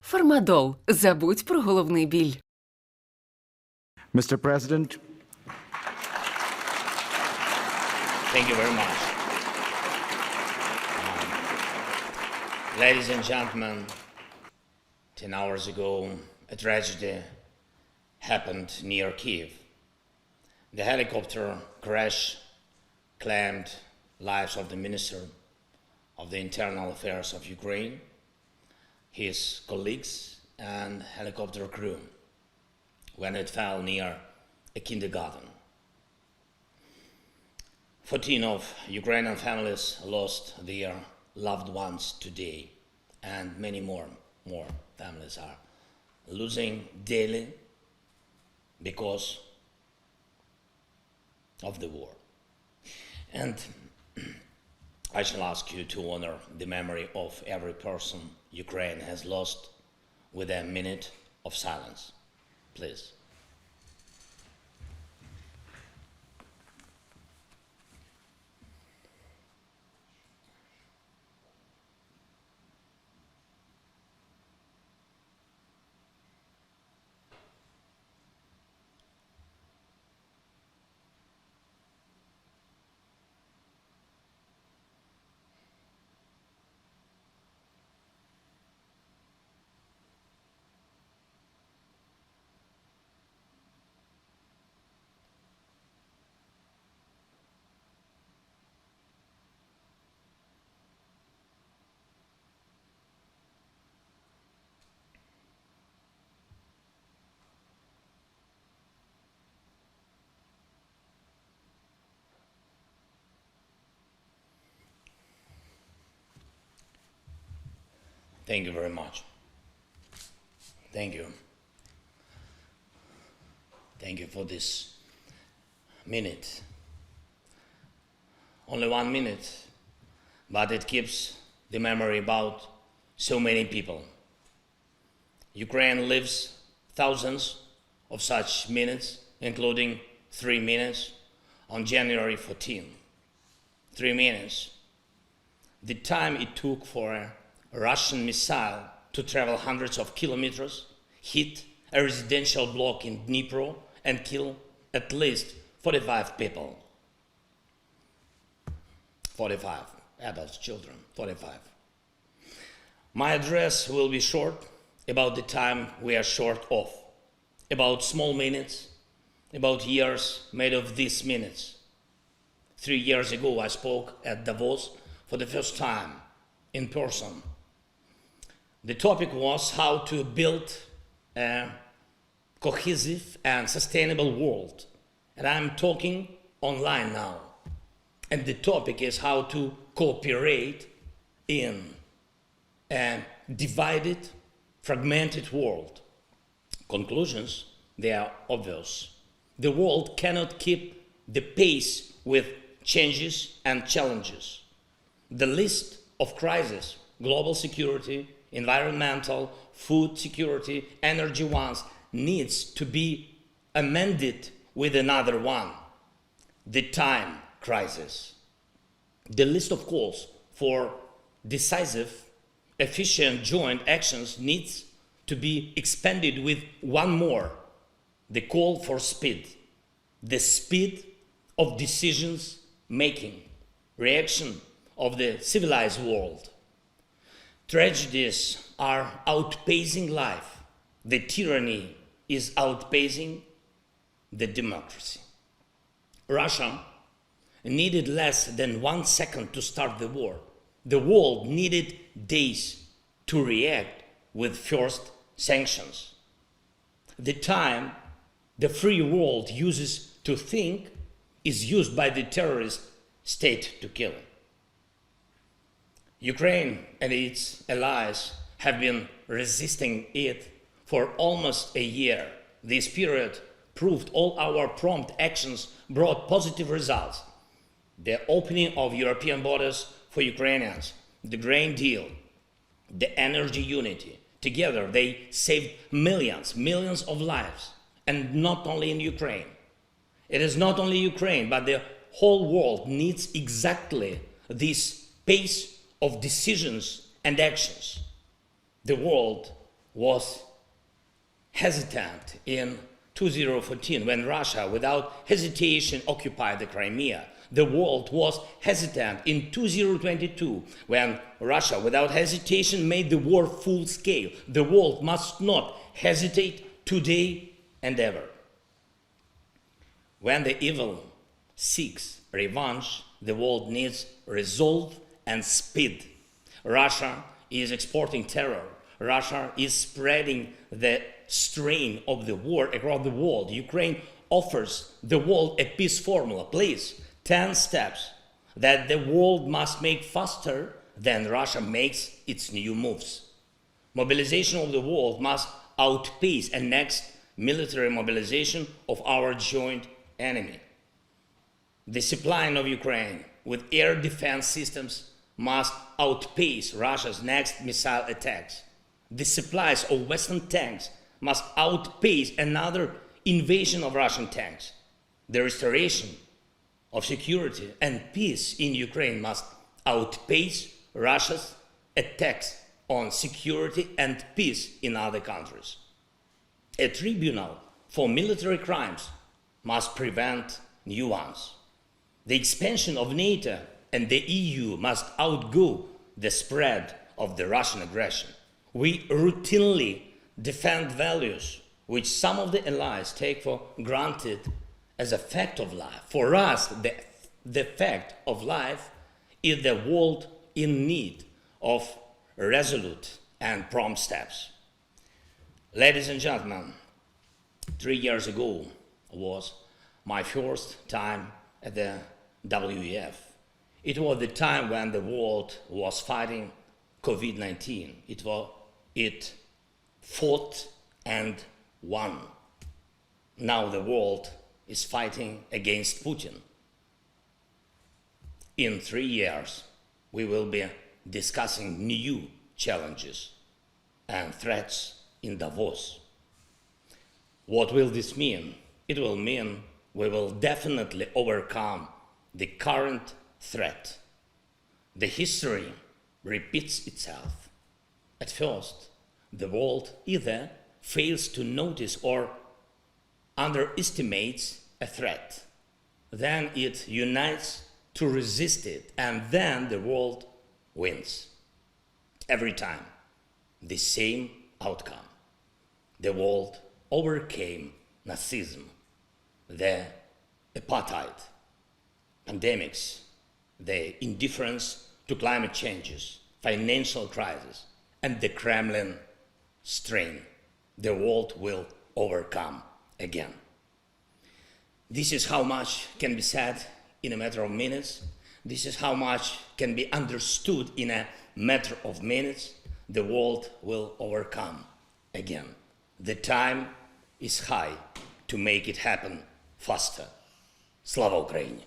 Фармадол. Забудь про головний біль. Mr. President, Thank you very much. Ladies and gentlemen, 10 hours ago, a tragedy happened near Kyiv. The helicopter crash claimed lives of the Minister of the Internal Affairs of Ukraine, his colleagues, and helicopter crew when it fell near a kindergarten. 14 of Ukrainian families lost their loved ones today, and many more families are losing daily because of the war. And I shall ask you to honor the memory of every person Ukraine has lost with a minute of silence, please. Thank you very much. Thank you. Thank you for this minute. Only 1 minute, but it keeps the memory about so many people. Ukraine lives thousands of such minutes, including 3 minutes on January 14. 3 minutes. The time it took for a Russian missile to travel hundreds of kilometers, hit a residential block in Dnipro and kill at least 45 people. 45 adults, children, 45. My address will be short, about the time we are short of, about small minutes, about years made of these minutes. 3 years ago I spoke at Davos for the first time in person. The topic was how to build a cohesive and sustainable world. And I'm talking online now. And the topic is how to cooperate in a divided, fragmented world. Conclusions, they are obvious. The world cannot keep the pace with changes and challenges. The list of crises, global security, environmental, food security, energy ones, needs to be amended with another one, the time crisis. The list of calls for decisive, efficient joint actions needs to be expanded with one more, the call for speed, the speed of decisions making, reaction of the civilized world. Tragedies are outpacing life. The tyranny is outpacing the democracy. Russia needed less than 1 second to start the war. The world needed days to react with first sanctions. The time the free world uses to think is used by the terrorist state to kill. Ukraine and its allies have been resisting it for almost a year. This period proved all our prompt actions brought positive results. The opening of European borders for Ukrainians, the grain deal, the energy unity. Together they saved millions of lives. And not only in Ukraine. It is not only Ukraine, but the whole world needs exactly this pace of decisions and actions. The world was hesitant in 2014 when Russia, without hesitation, occupied the Crimea. The world was hesitant in 2022 when Russia, without hesitation, made the war full scale. The world must not hesitate today and ever. When the evil seeks revenge, the world needs resolve and speed. Russia is exporting terror. Russia is spreading the strain of the war across the world. Ukraine offers the world a peace formula. Please, 10 steps that the world must make faster than Russia makes its new moves. Mobilization of the world must outpace a next military mobilization of our joint enemy. The supplying of Ukraine with air defense systems must outpace Russia's next missile attacks. The supplies of Western tanks must outpace another invasion of Russian tanks. The restoration of security and peace in Ukraine must outpace Russia's attacks on security and peace in other countries. A tribunal for military crimes must prevent new ones. The expansion of NATO and the EU must outgo the spread of the Russian aggression. We routinely defend values which some of the allies take for granted as a fact of life. For us, the fact of life is the world in need of resolute and prompt steps. Ladies and gentlemen, 3 years ago was my first time at the WEF. It was the time when the world was fighting COVID-19. It fought and won. Now the world is fighting against Putin. In 3 years, we will be discussing new challenges and threats in Davos. What will this mean? It will mean we will definitely overcome the current threat. The history repeats itself. At first, the world either fails to notice or underestimates a threat. Then it unites to resist it, and then the world wins. Every time, the same outcome. The world overcame Nazism, the apartheid, pandemics, the indifference to climate changes, financial crisis, and the Kremlin strain. The world will overcome again. This is how much can be said in a matter of minutes. This is how much can be understood in a matter of minutes. The world will overcome again. The time is high to make it happen faster. Slava Ukraini!